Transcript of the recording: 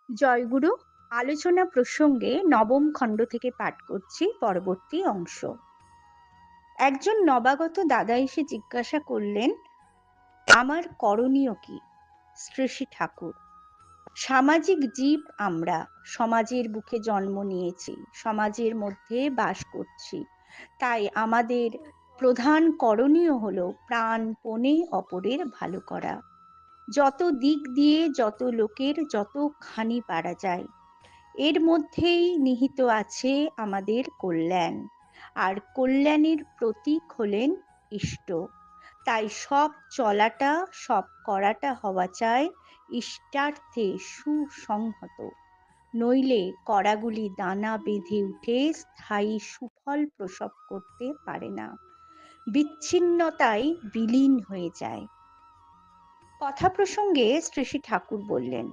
জয়গুরু। আলোচনা প্রসঙ্গে নবম খণ্ড থেকে পাঠ করছি পরবর্তী অংশ। একজন নবাগত দাদা এসে জিজ্ঞাসা করলেন, আমার করণীয় কি? শ্রী শ্রী ঠাকুর: সামাজিক জীব আমরা, সমাজের বুকে জন্ম নিয়েছি, সমাজের মধ্যে বাস করছি, তাই আমাদের প্রধান করণীয় হলো প্রাণপণে অপরের ভালো করা। যত দিক দিয়ে যত লোকের যতখানি পারা যায়, এর মধ্যেই নিহিত আছে আমাদের কল্যাণ, আর কল্যাণের প্রতীক হলেন ইষ্ট। তাই সব চলাটা, সব করাটা হওয়া চাই ইষ্টার্থে সুসংহত, নইলে করাগুলি দানা বেঁধে উঠে স্থায়ী সুফল প্রসব করতে পারে না, বিচ্ছিন্নতায় বিলীন হয়ে যায়। কথা প্রসঙ্গে শ্রী শ্রী ঠাকুর বললেন,